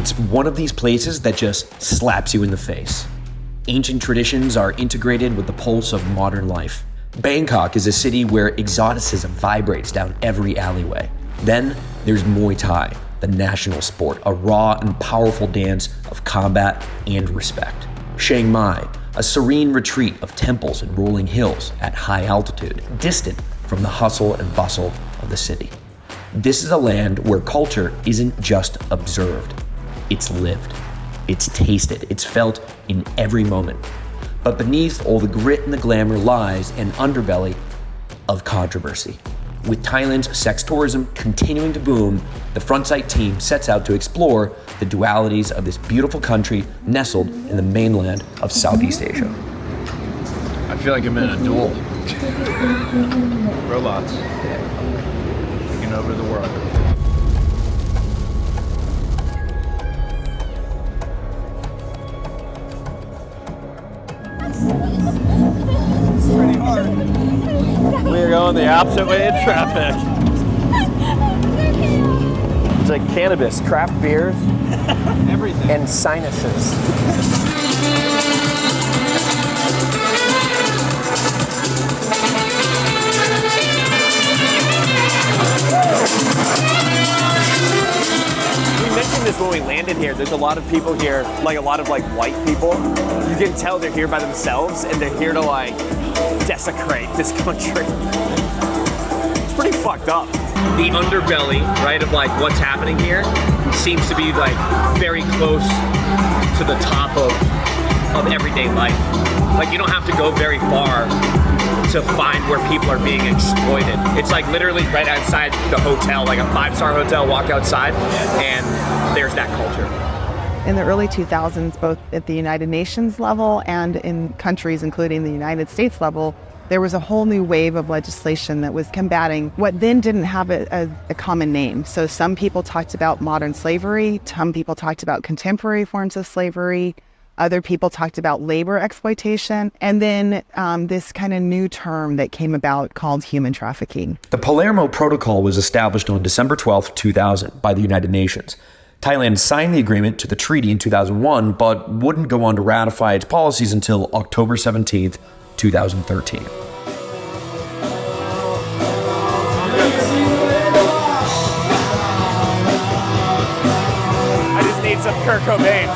It's one of these places that just slaps you in the face. Ancient traditions are integrated with the pulse of modern life. Bangkok is a city where exoticism vibrates down every alleyway. Then there's Muay Thai, the national sport, a raw and powerful dance of combat and respect. Shangai, a serene retreat of temples and rolling hills at high altitude, distant from the hustle and bustle of the city. This is a land where culture isn't just observed, it's lived, it's tasted, it's felt in every moment. But beneath all the grit and the glamour lies an underbelly of controversy. With Thailand's sex tourism continuing to boom, the Frontsight team sets out to explore the dualities of this beautiful country nestled in the mainland of Southeast Asia. I feel like I'm in a duel. Robots. Taking over the world. It's pretty hard. We're going the opposite way in traffic. It's like cannabis, craft beers, Everything. and sinuses. We mentioned this when we landed here. There's a lot of people here, like a lot of white people. You can tell they're here by themselves and they're here to desecrate this country. It's pretty fucked up. The underbelly, right, of what's happening here seems to be very close to the top of everyday life. You don't have to go very far to find where people are being exploited. It's literally right outside the hotel, a 5-star hotel, walk outside and there's that culture. In the early 2000s, both at the United Nations level and in countries including the United States level, there was a whole new wave of legislation that was combating what then didn't have a common name. So some people talked about modern slavery, some people talked about contemporary forms of slavery, other people talked about labor exploitation, and then this kind of new term that came about called human trafficking. The Palermo Protocol was established on December 12, 2000 by the United Nations. Thailand signed the agreement to the treaty in 2001, but wouldn't go on to ratify its policies until October 17, 2013. I just need some Kurt Cobain.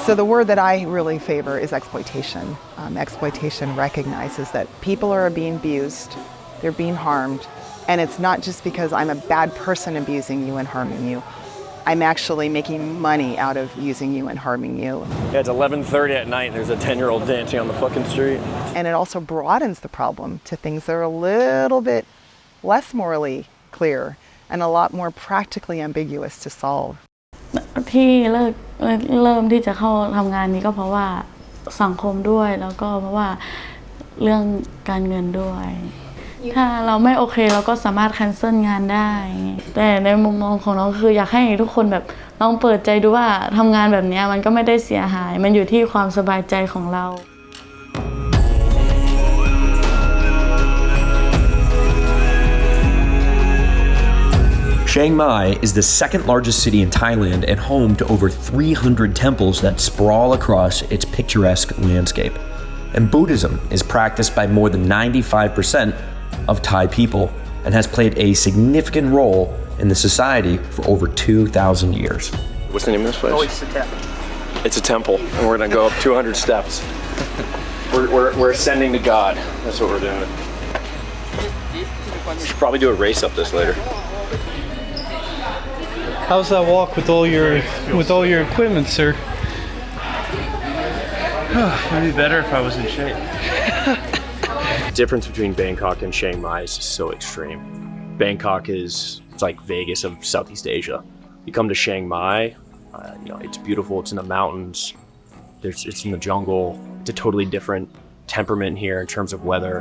So the word that I really favor is exploitation. Exploitation recognizes that people are being abused, they're being harmed, and it's not just because I'm a bad person abusing you and harming you. I'm actually making money out of using you and harming you. Yeah, it's 11:30 at night and there's a 10-year-old dancing on the fucking street. And it also broadens the problem to things that are a little bit less morally clear and a lot more practically ambiguous to solve. ที่เริ่มที่จะเข้าทำงานนี้ก็เพราะว่าสังคมด้วยแล้วก็เพราะว่าเรื่องการเงินด้วย ถ้าเราไม่โอเคเราก็สามารถแคนเซิลงานได้แต่ในมุมมองของน้องคืออยากให้ทุกคนแบบลองเปิดใจดูว่าทำงานแบบนี้มันก็ไม่ได้เสียหายมันอยู่ที่ความสบายใจของเรา Chiang Mai is the second largest city in Thailand and home to over 300 temples that sprawl across its picturesque landscape. And Buddhism is practiced by more than 95% of Thai people and has played a significant role in the society for over 2,000 years. What's the name of this place? Oh, it's a temple. It's a temple, and we're gonna go up 200 steps. We're ascending to God. That's what we're doing. We should probably do a race up this later. How's that walk with all your equipment, sir? It'd be better if I was in shape. The difference between Bangkok and Chiang Mai is just so extreme. Bangkok it's like Vegas of Southeast Asia. You come to Chiang Mai, it's beautiful. It's in the mountains. It's in the jungle. It's a totally different temperament here in terms of weather.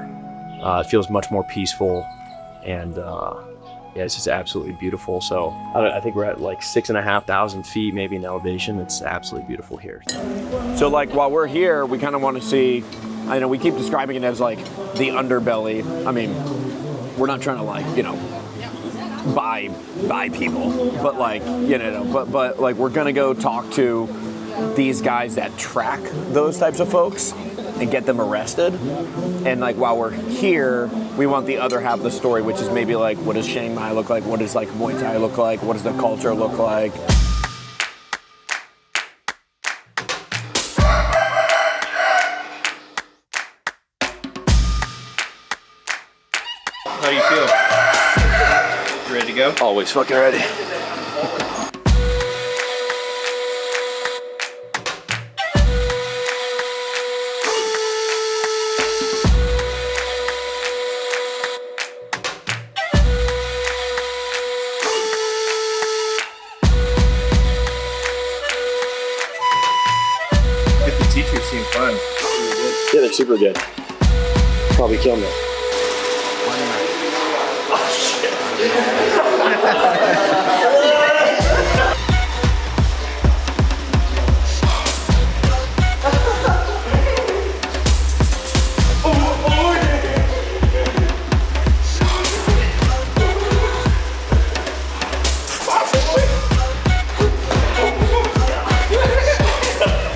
It feels much more peaceful, and it's just absolutely beautiful. So I think we're at 6,500 feet maybe in elevation. It's absolutely beautiful here. So while we're here, we kind of want to see, I know we keep describing it as the underbelly. I mean, we're not trying to by people, but like but like we're gonna go talk to these guys that track those types of folks and get them arrested. And like while we're here, we want the other half of the story, which is maybe like what does Chiang Mai look like? What does like Muay Thai look like? What does the culture look like? How do you feel? You ready to go? Always fucking ready. The teachers seem fun. Yeah, they're super good. Probably kill me.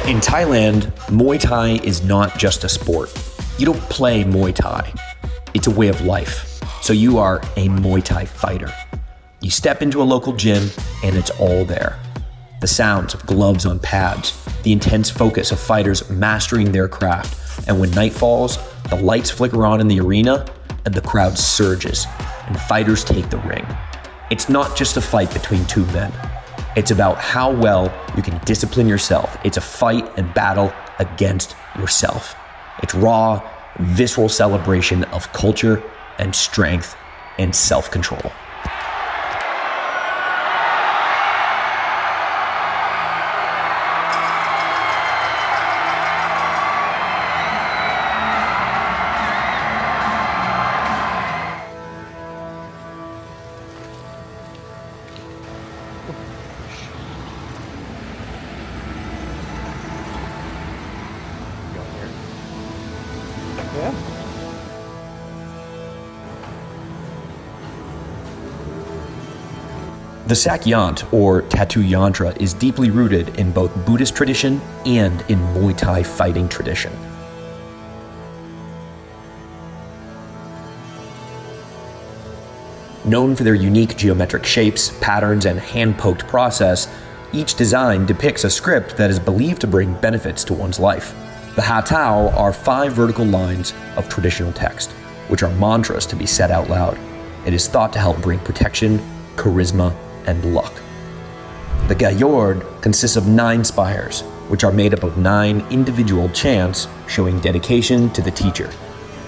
In Thailand, Muay Thai is not just a sport. You don't play Muay Thai. It's a way of life. So you are a Muay Thai fighter. You step into a local gym and it's all there. The sounds of gloves on pads, the intense focus of fighters mastering their craft, and when night falls, the lights flicker on in the arena and the crowd surges and fighters take the ring. It's not just a fight between two men. It's about how well you can discipline yourself. It's a fight and battle against yourself. It's raw, visceral celebration of culture and strength and self-control. The Sakyant, or tattoo yantra, is deeply rooted in both Buddhist tradition and in Muay Thai fighting tradition. Known for their unique geometric shapes, patterns, and hand-poked process, each design depicts a script that is believed to bring benefits to one's life. The Hatao are 5 vertical lines of traditional text, which are mantras to be said out loud. It is thought to help bring protection, charisma, and luck. The Gayord consists of 9 spires, which are made up of 9 individual chants showing dedication to the teacher.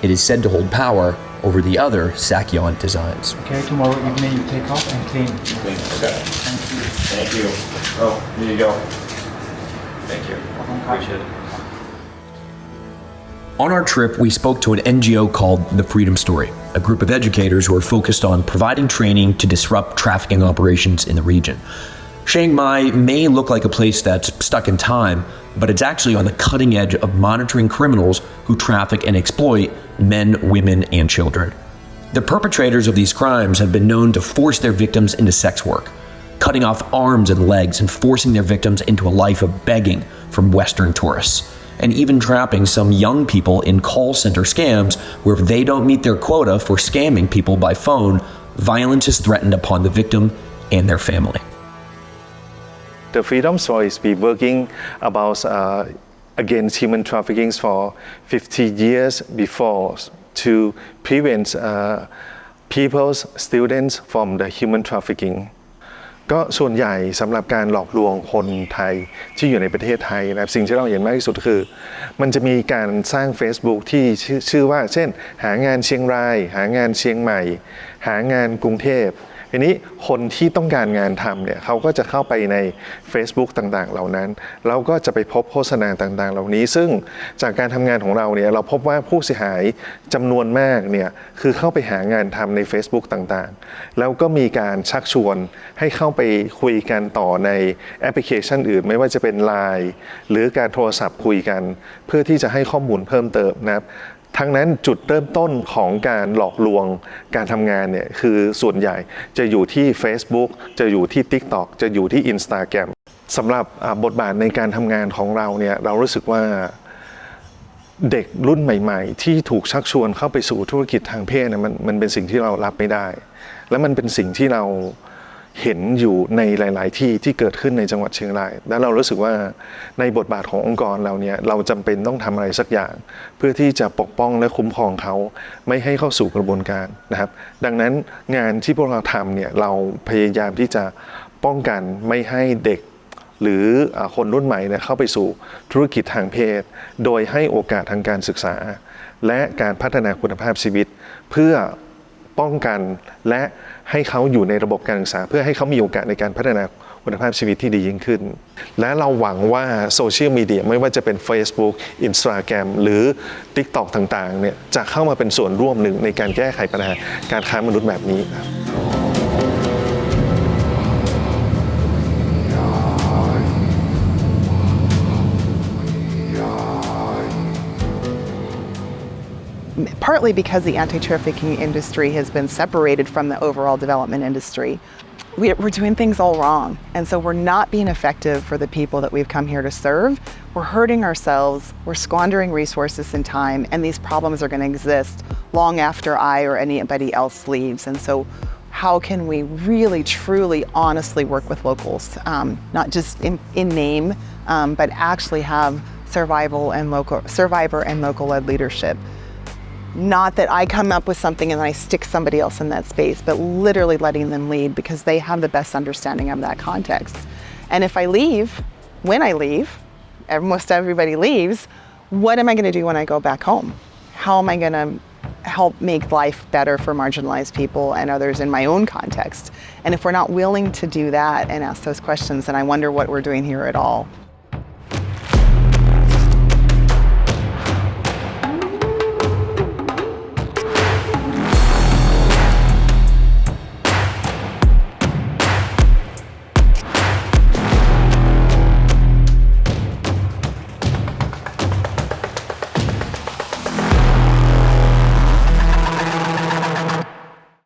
It is said to hold power over the other Sakyant designs. Okay, tomorrow evening you take off and clean. Okay. Thank you. Oh, here you go. Thank you. Appreciate it. On our trip, we spoke to an NGO called The Freedom Story, a group of educators who are focused on providing training to disrupt trafficking operations in the region. Chiang Mai may look like a place that's stuck in time, but it's actually on the cutting edge of monitoring criminals who traffic and exploit men, women, and children. The perpetrators of these crimes have been known to force their victims into sex work, cutting off arms and legs and forcing their victims into a life of begging from Western tourists, and even trapping some young people in call center scams where if they don't meet their quota for scamming people by phone, violence is threatened upon the victim and their family. The Freedom Story has been working about against human trafficking for 50 years before to prevent people, students from the human trafficking. ก็ส่วนใหญ่สำหรับการหลอกลวงคนไทยที่อยู่ในประเทศไทยนะครับสิ่งที่เราเห็นมากที่สุดคือมันจะมีการสร้าง Facebook ที่ชื่อว่าเช่นหางานเชียงรายหางานเชียงใหม่หางานกรุงเทพทีนี้คนที่ต้องการงานทำเนี่ยเขาก็จะเข้าไปใน Facebook ต่างๆเหล่านั้นแล้วก็จะไปพบโฆษณาต่างๆเหล่านี้ซึ่งจากการทำงานของเราเนี่ยเราพบว่าผู้เสียหายจำนวนมากเนี่ยคือเข้าไปหางานทำใน Facebook ต่างๆแล้วก็มีการชักชวนให้เข้าไปคุยกันต่อในแอปพลิเคชันอื่นไม่ว่าจะเป็น LINE หรือการโทรศัพท์คุยกันเพื่อที่จะให้ข้อมูลเพิ่มเติมนะครับ ทั้งนั้นจุดเริ่มต้นของการหลอกลวงการทำงานเนี่ยคือส่วนใหญ่จะอยู่ที่ Facebook จะอยู่ที่ TikTok จะอยู่ที่ Instagram สำหรับบทบาทในการทำงานของเราเนี่ยเรารู้สึกว่าเด็กรุ่นใหม่ๆที่ถูกชักชวนเข้าไปสู่ธุรกิจทางเพศเนี่ยมันเป็นสิ่งที่เรารับไม่ได้ และมันเป็นสิ่งที่เราเห็นอยู่ในหลายๆที่เกิดขึ้นในจังหวัดเชียงรายและเรารู้สึกว่าในบทบาทขององค์กรเราเนี่ยเราจำเป็นต้องทำอะไรสักอย่างเพื่อที่จะปกป้องและคุ้มครองเขาไม่ให้เข้าสู่กระบวนการนะครับดังนั้นงานที่พวกเราทำเนี่ยเราพยายามที่จะป้องกันไม่ให้เด็กหรือคนรุ่นใหม่เนี่ยเข้าไปสู่ธุรกิจทางเพศโดยให้โอกาสทางการศึกษาและการพัฒนาคุณภาพชีวิตเพื่อป้องกันและให้เขาอยู่ในระบบการศึกษาเพื่อให้เขามีโอกาสในการพัฒนาคุณภาพชีวิตที่ดียิ่งขึ้นและเราหวังว่าโซเชียลมีเดียไม่ว่าจะเป็น Facebook Instagram หรือ TikTok ต่างๆเนี่ยจะเข้ามาเป็นส่วนร่วมหนึ่งในการแก้ไขปัญหาการค้ามนุษย์แบบนี้ครับ Partly because the anti-trafficking industry has been separated from the overall development industry. We're doing things all wrong. And so we're not being effective for the people that we've come here to serve. We're hurting ourselves, we're squandering resources and time, and these problems are going to exist long after I or anybody else leaves. And so how can we really, truly, honestly work with locals, not just in name, but actually have survivor and local-led leadership? Not that I come up with something and then I stick somebody else in that space, but literally letting them lead because they have the best understanding of that context. And if I leave, when I leave, most everybody leaves, what am I going to do when I go back home? How am I going to help make life better for marginalized people and others in my own context? And if we're not willing to do that and ask those questions, then I wonder what we're doing here at all.